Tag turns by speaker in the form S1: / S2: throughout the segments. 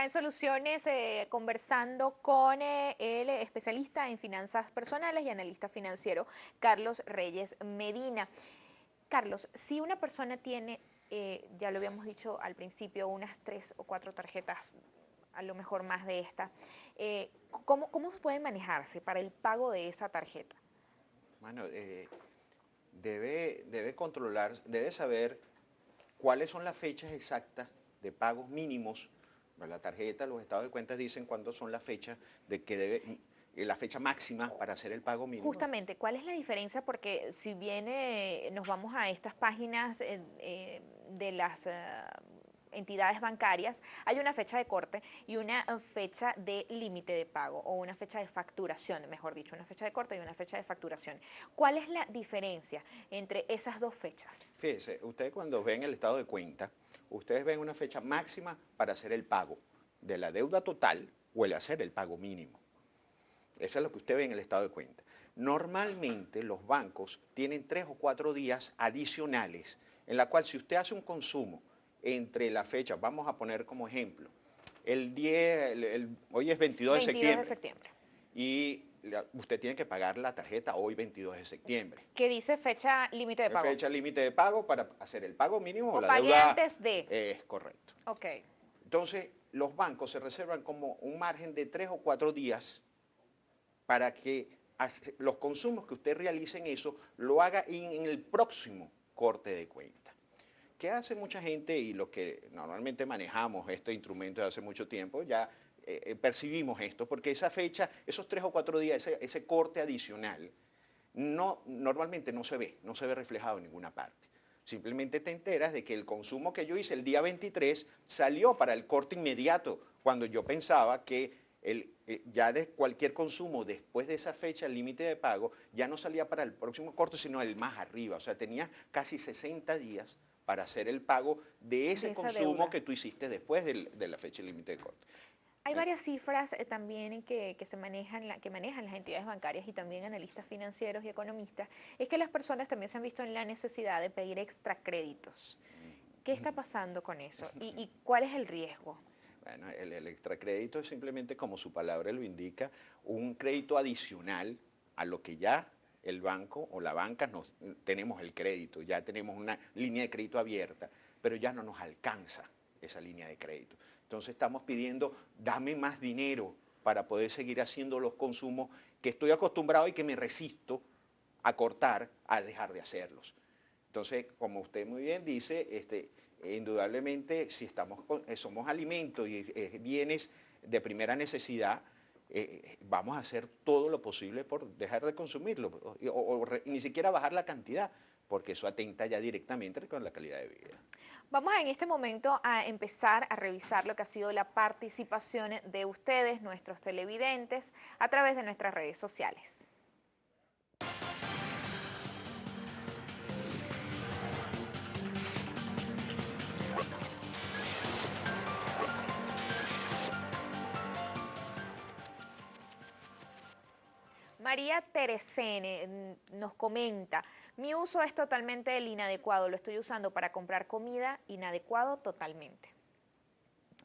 S1: acá en Soluciones conversando con el especialista en finanzas personales y analista financiero, Carlos Reyes Medina. Carlos, si una persona tiene, ya lo habíamos dicho al principio, unas 3 o 4 tarjetas, a lo mejor más de esta, ¿cómo puede manejarse para el pago de esa tarjeta?
S2: Bueno, debe controlar, debe saber cuáles son las fechas exactas de pagos mínimos. La tarjeta, los estados de cuentas dicen cuándo son las fechas de que debe, la fecha máxima para hacer el pago mínimo.
S1: Justamente, ¿cuál es la diferencia? Porque si bien nos vamos a estas páginas de las entidades bancarias, hay una fecha de corte y una fecha de límite de pago, o una fecha de facturación, mejor dicho, una fecha de corte y una fecha de facturación. ¿Cuál es la diferencia entre esas dos fechas?
S2: Fíjese, ustedes cuando ven el estado de cuenta, ustedes ven una fecha máxima para hacer el pago de la deuda total o el hacer el pago mínimo. Eso es lo que usted ve en el estado de cuenta. Normalmente los bancos tienen 3 o 4 días adicionales en la cual si usted hace un consumo entre la fecha, vamos a poner como ejemplo, hoy es 22 de
S1: 22
S2: septiembre
S1: de septiembre.
S2: y usted tiene que pagar la tarjeta hoy 22 de septiembre.
S1: Que dice fecha límite de pago.
S2: Fecha límite de pago para hacer el pago mínimo o la
S1: pague
S2: deuda.
S1: Antes de.
S2: Es correcto.
S1: Ok.
S2: Entonces, los bancos se reservan como un margen de 3 o 4 días para que los consumos que usted realice en eso lo haga en el próximo corte de cuenta. ¿Qué hace mucha gente y los que normalmente manejamos este instrumento de hace mucho tiempo? Ya percibimos esto, porque esa fecha, esos 3 o 4 días, ese corte adicional, normalmente no se ve reflejado en ninguna parte. Simplemente te enteras de que el consumo que yo hice el día 23 salió para el corte inmediato, cuando yo pensaba que ya de cualquier consumo después de esa fecha, el límite de pago, ya no salía para el próximo corte, sino el más arriba. O sea, tenías casi 60 días para hacer el pago de ese consumo
S1: deuda
S2: que tú hiciste después de la fecha límite de corte.
S1: Hay varias cifras también que manejan las entidades bancarias y también analistas financieros y economistas, es que las personas también se han visto en la necesidad de pedir extra créditos. ¿Qué está pasando con eso? ¿Y cuál es el riesgo?
S2: Bueno, el extracrédito es simplemente, como su palabra lo indica, un crédito adicional a lo que ya el banco o la banca tenemos el crédito, ya tenemos una línea de crédito abierta, pero ya no nos alcanza esa línea de crédito. Entonces estamos pidiendo, dame más dinero para poder seguir haciendo los consumos que estoy acostumbrado y que me resisto a cortar, a dejar de hacerlos. Entonces, como usted muy bien dice, indudablemente si somos alimentos y bienes de primera necesidad, vamos a hacer todo lo posible por dejar de consumirlo ni siquiera bajar la cantidad, porque eso atenta ya directamente con la calidad de vida.
S1: Vamos en este momento a empezar a revisar lo que ha sido la participación de ustedes, nuestros televidentes, a través de nuestras redes sociales. María Teresene nos comenta, mi uso es totalmente el inadecuado, lo estoy usando para comprar comida, inadecuado totalmente.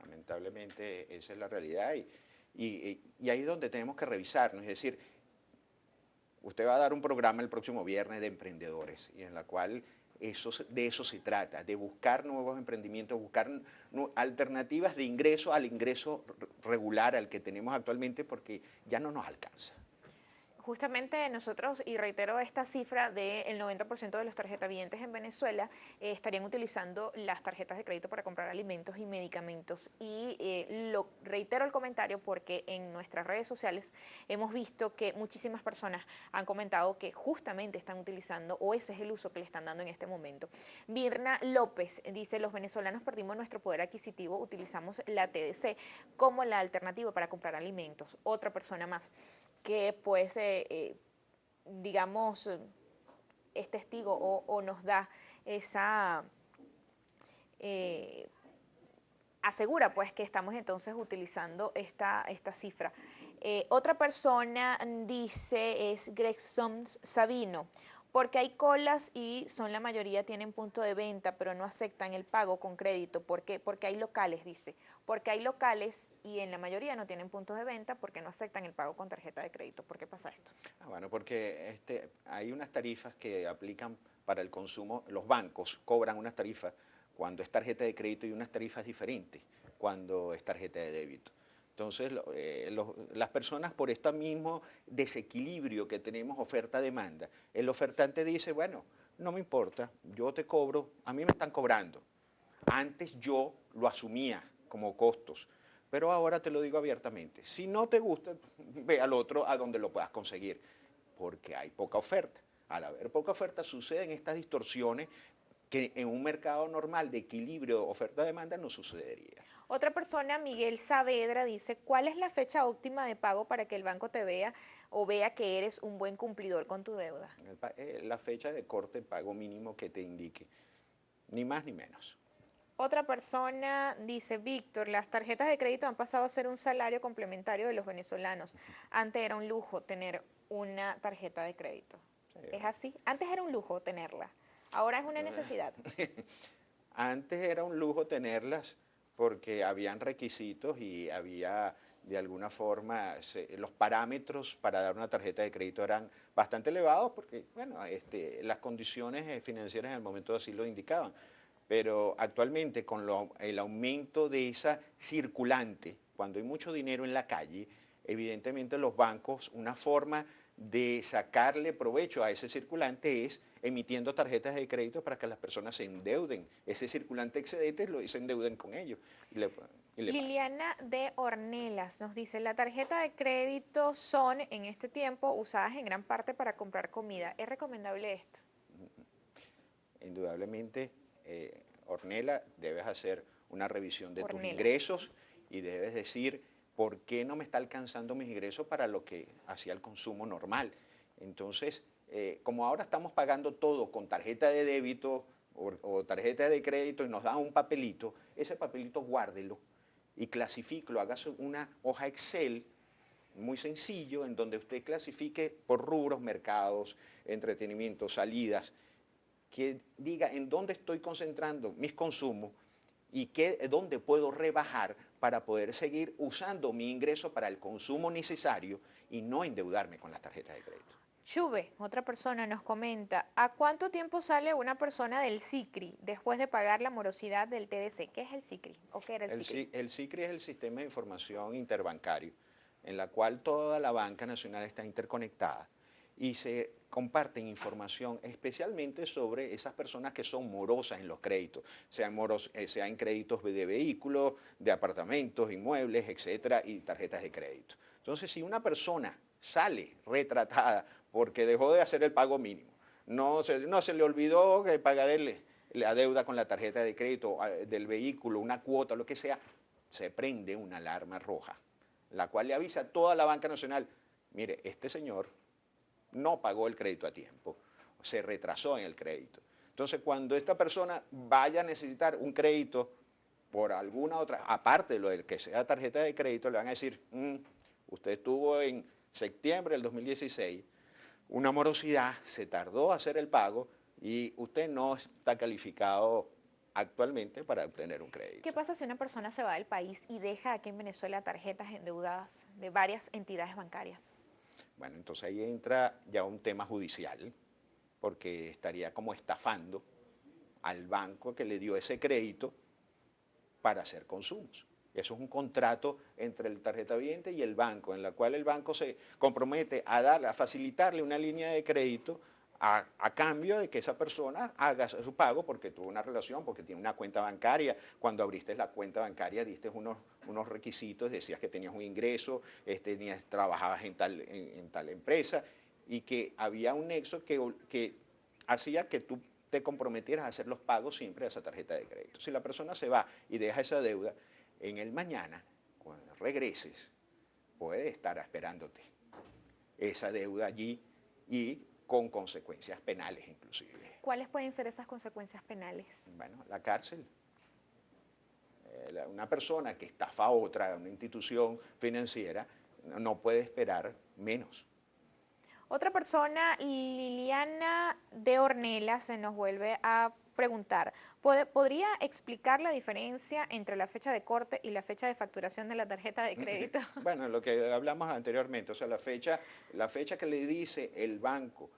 S2: Lamentablemente esa es la realidad y ahí es donde tenemos que revisarnos, es decir, usted va a dar un programa el próximo viernes de emprendedores y en la cual de eso se trata, de buscar nuevos emprendimientos, buscar alternativas de ingreso al ingreso regular al que tenemos actualmente porque ya no nos alcanza.
S1: Justamente nosotros, y reitero esta cifra del 90% de los tarjetavientes en Venezuela estarían utilizando las tarjetas de crédito para comprar alimentos y medicamentos. Y reitero el comentario porque en nuestras redes sociales hemos visto que muchísimas personas han comentado que justamente están utilizando, o ese es el uso que le están dando en este momento. Virna López dice, los venezolanos perdimos nuestro poder adquisitivo, utilizamos la TDC como la alternativa para comprar alimentos. Otra persona más que pues, digamos, es testigo o nos da esa, asegura pues que estamos entonces utilizando esta cifra. Otra persona dice, es Gregson Sabino, Porque hay colas y son la mayoría tienen punto de venta, pero no aceptan el pago con crédito. ¿Por qué? Porque hay locales, dice. Porque hay locales y en la mayoría no tienen puntos de venta porque no aceptan el pago con tarjeta de crédito. ¿Por qué pasa esto?
S2: Bueno, porque hay unas tarifas que aplican para el consumo. Los bancos cobran unas tarifas cuando es tarjeta de crédito y unas tarifas diferentes cuando es tarjeta de débito. Entonces, las personas por este mismo desequilibrio que tenemos oferta-demanda, el ofertante dice, bueno, no me importa, yo te cobro, a mí me están cobrando. Antes yo lo asumía como costos, pero ahora te lo digo abiertamente. Si no te gusta, ve al otro a donde lo puedas conseguir, porque hay poca oferta. Al haber poca oferta suceden estas distorsiones que en un mercado normal de equilibrio oferta-demanda no sucedería.
S1: Otra persona, Miguel Saavedra, dice, ¿cuál es la fecha óptima de pago para que el banco te vea o vea que eres un buen cumplidor con tu deuda?
S2: La fecha de corte pago mínimo que te indique, ni más ni menos.
S1: Otra persona dice, Víctor, las tarjetas de crédito han pasado a ser un salario complementario de los venezolanos. Antes era un lujo tener una tarjeta de crédito.
S2: Sí.
S1: ¿Es así? Antes era un lujo tenerla, ahora es una necesidad.
S2: Antes era un lujo tenerlas porque habían requisitos y había de alguna forma los parámetros para dar una tarjeta de crédito eran bastante elevados porque bueno, las condiciones financieras en el momento así lo indicaban. Pero actualmente con el aumento de esa circulante, cuando hay mucho dinero en la calle, evidentemente los bancos, una forma de sacarle provecho a ese circulante es emitiendo tarjetas de crédito para que las personas se endeuden. Ese circulante excedente se endeuden con ellos.
S1: Liliana de Ornelas nos dice, la tarjeta de crédito son en este tiempo usadas en gran parte para comprar comida. ¿Es recomendable esto?
S2: Indudablemente, Ornella, debes hacer una revisión de tus
S1: Ornelas.
S2: ingresos y debes decir por qué no me está alcanzando mis ingresos para lo que hacía el consumo normal. Entonces, como ahora estamos pagando todo con tarjeta de débito o tarjeta de crédito y nos dan un papelito, ese papelito guárdelo y clasifíquelo, hagas una hoja Excel muy sencillo en donde usted clasifique por rubros, mercados, entretenimiento, salidas, que diga en dónde estoy concentrando mis consumos y dónde puedo rebajar para poder seguir usando mi ingreso para el consumo necesario y no endeudarme con las tarjetas de crédito.
S1: Chuve, otra persona nos comenta, ¿a cuánto tiempo sale una persona del SICRI después de pagar la morosidad del TDC? ¿Qué es el SICRI o qué era el SICRI?
S2: El SICRI es el Sistema de Información Interbancario, en la cual toda la banca nacional está interconectada y se comparten información especialmente sobre esas personas que son morosas en los créditos, sean créditos de vehículos, de apartamentos, inmuebles, etcétera, y tarjetas de crédito. Entonces, si una persona sale retratada porque dejó de hacer el pago mínimo, no se le olvidó pagar la deuda con la tarjeta de crédito del vehículo, una cuota, lo que sea, se prende una alarma roja, la cual le avisa a toda la banca nacional, mire, este señor no pagó el crédito a tiempo, se retrasó en el crédito. Entonces, cuando esta persona vaya a necesitar un crédito por alguna otra, aparte de lo del que sea tarjeta de crédito, le van a decir, usted tuvo en septiembre del 2016 una morosidad, se tardó a hacer el pago y usted no está calificado actualmente para obtener un crédito.
S1: ¿Qué pasa si una persona se va del país y deja aquí en Venezuela tarjetas endeudadas de varias entidades bancarias?
S2: Bueno, entonces ahí entra ya un tema judicial, porque estaría como estafando al banco que le dio ese crédito para hacer consumos. Eso es un contrato entre el tarjetaviente y el banco, en la cual el banco se compromete a facilitarle una línea de crédito a cambio de que esa persona haga su pago porque tuvo una relación, porque tiene una cuenta bancaria. Cuando abriste la cuenta bancaria diste unos requisitos, decías que tenías un ingreso, trabajabas en tal empresa y que había un nexo que hacía que tú te comprometieras a hacer los pagos siempre a esa tarjeta de crédito. Si la persona se va y deja esa deuda, en el mañana, cuando regreses, puede estar esperándote esa deuda allí y con consecuencias penales inclusive.
S1: ¿Cuáles pueden ser esas consecuencias penales?
S2: Bueno, la cárcel. Una persona que estafa a otra, una institución financiera, no puede esperar menos.
S1: Otra persona, Liliana de Ornella, se nos vuelve a preguntar, ¿podría explicar la diferencia entre la fecha de corte y la fecha de facturación de la tarjeta de crédito?
S2: Bueno, lo que hablamos anteriormente, o sea, la fecha que le dice el banco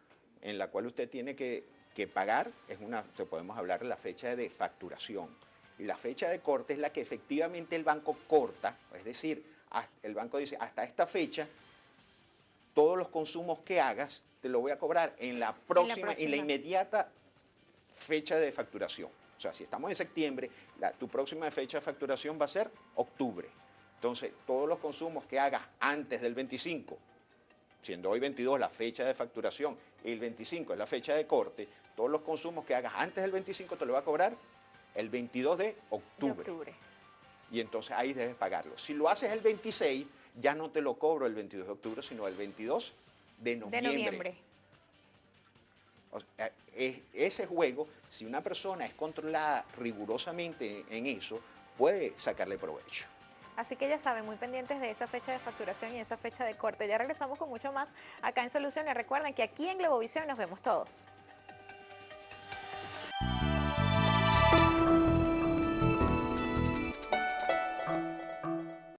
S2: en la cual usted tiene que pagar es podemos hablar de la fecha de facturación. Y la fecha de corte es la que efectivamente el banco corta, es decir, el banco dice, hasta esta fecha, todos los consumos que hagas te lo voy a cobrar en la próxima, en la inmediata fecha de facturación. O sea, si estamos en septiembre, tu próxima fecha de facturación va a ser octubre. Entonces, todos los consumos que hagas antes del 25, siendo hoy 22 la fecha de facturación y el 25 es la fecha de corte, todos los consumos que hagas antes del 25 te lo va a cobrar el 22 de octubre. Y entonces ahí debes pagarlo. Si lo haces el 26, ya no te lo cobro el 22 de octubre, sino el 22 de noviembre. O sea, ese juego, si una persona es controlada rigurosamente en eso, puede sacarle provecho.
S1: Así que ya saben, muy pendientes de esa fecha de facturación y esa fecha de corte. Ya regresamos con mucho más acá en Soluciones. Recuerden que aquí en Globovisión nos vemos todos.